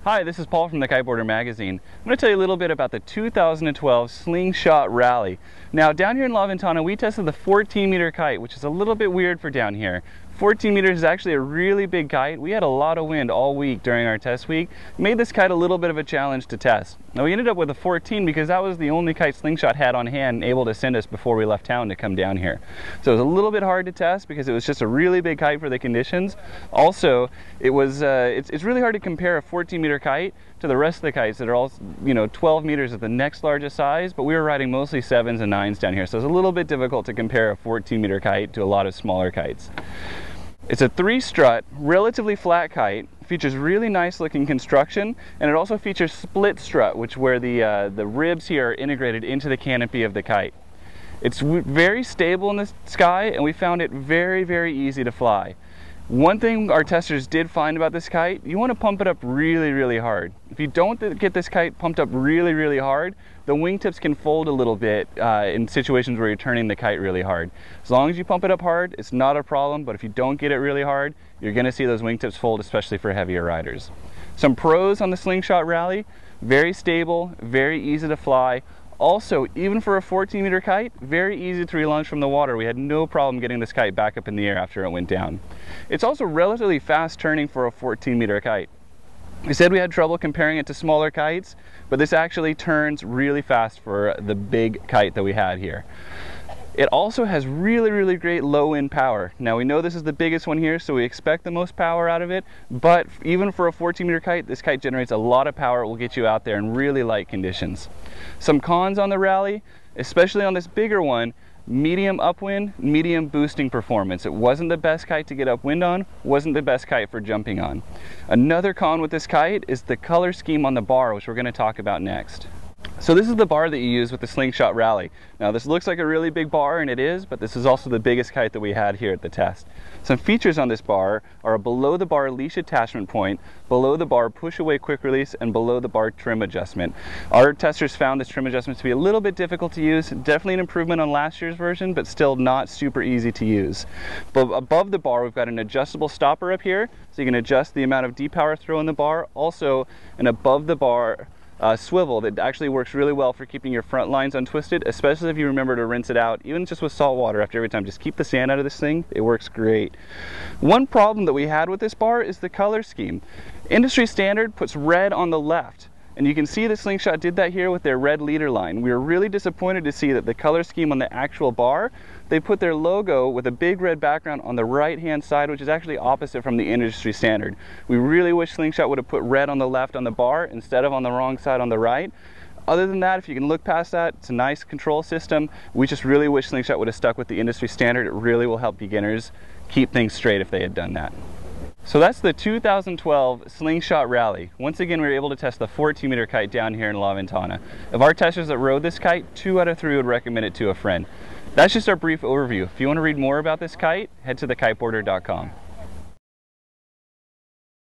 Hi, this is Paul from the Kiteboarder magazine. I'm going to tell you a little bit about the 2012 Slingshot Rally. Now, down here in La Ventana, we tested the 14-meter kite, which is a little bit weird for down here. 14 meters is actually a really big kite. We had a lot of wind all week during our test week. Made this kite a little bit of a challenge to test. Now, we ended up with a 14 because that was the only kite Slingshot had on hand and able to send us before we left town to come down here. So it was a little bit hard to test because it was just a really big kite for the conditions. Also, it's really hard to compare a 14-meter kite to the rest of the kites that are all, 12 meters at the next largest size, but we were riding mostly 7s and 9s down here, so it's a little bit difficult to compare a 14-meter kite to a lot of smaller kites. It's a 3-strut, relatively flat kite, features really nice looking construction, and it also features split strut, where the ribs here are integrated into the canopy of the kite. It's very stable in the sky, and we found it very, very easy to fly. One thing our testers did find about this kite, you want to pump it up really, really hard. If you don't get this kite pumped up really, really hard, the wingtips can fold a little bit in situations where you're turning the kite really hard. As long as you pump it up hard, it's not a problem, but if you don't get it really hard, you're going to see those wingtips fold, especially for heavier riders. Some pros on the Slingshot Rally: very stable, very easy to fly. Also, even for a 14-meter kite, very easy to relaunch from the water. We had no problem getting this kite back up in the air after it went down. It's also relatively fast turning for a 14-meter kite. We said we had trouble comparing it to smaller kites, but this actually turns really fast for the big kite that we had here. It also has really, really great low end power. Now, we know this is the biggest one here, so we expect the most power out of it, but even for a 14-meter kite, this kite generates a lot of power. It will get you out there in really light conditions. Some cons on the Rally, especially on this bigger one: medium upwind, medium boosting performance. It wasn't the best kite to get upwind on, wasn't the best kite for jumping on. Another con with this kite is the color scheme on the bar, which we're going to talk about next. So this is the bar that you use with the Slingshot Rally. Now, this looks like a really big bar, and it is, but this is also the biggest kite that we had here at the test. Some features on this bar are a below the bar leash attachment point, below the bar push away quick release, and below the bar trim adjustment. Our testers found this trim adjustment to be a little bit difficult to use. Definitely an improvement on last year's version, but still not super easy to use. But above the bar, we've got an adjustable stopper up here, so you can adjust the amount of D-power throw in the bar. Also, an above the bar swivel that actually works really well for keeping your front lines untwisted, especially if you remember to rinse it out, even just with salt water after every time. Just keep the sand out of this thing. It works great. One problem that we had with this bar is the color scheme. Industry standard puts red on the left, and you can see the Slingshot did that here with their red leader line. We were really disappointed to see that the color scheme on the actual bar, they put their logo with a big red background on the right-hand side, which is actually opposite from the industry standard. We really wish Slingshot would have put red on the left on the bar instead of on the wrong side on the right. Other than that, if you can look past that, it's a nice control system. We just really wish Slingshot would have stuck with the industry standard. It really will help beginners keep things straight if they had done that. So that's the 2012 Slingshot Rally. Once again, we were able to test the 14-meter kite down here in La Ventana. Of our testers that rode this kite, 2 out of 3 would recommend it to a friend. That's just our brief overview. If you want to read more about this kite, head to thekiteboarder.com.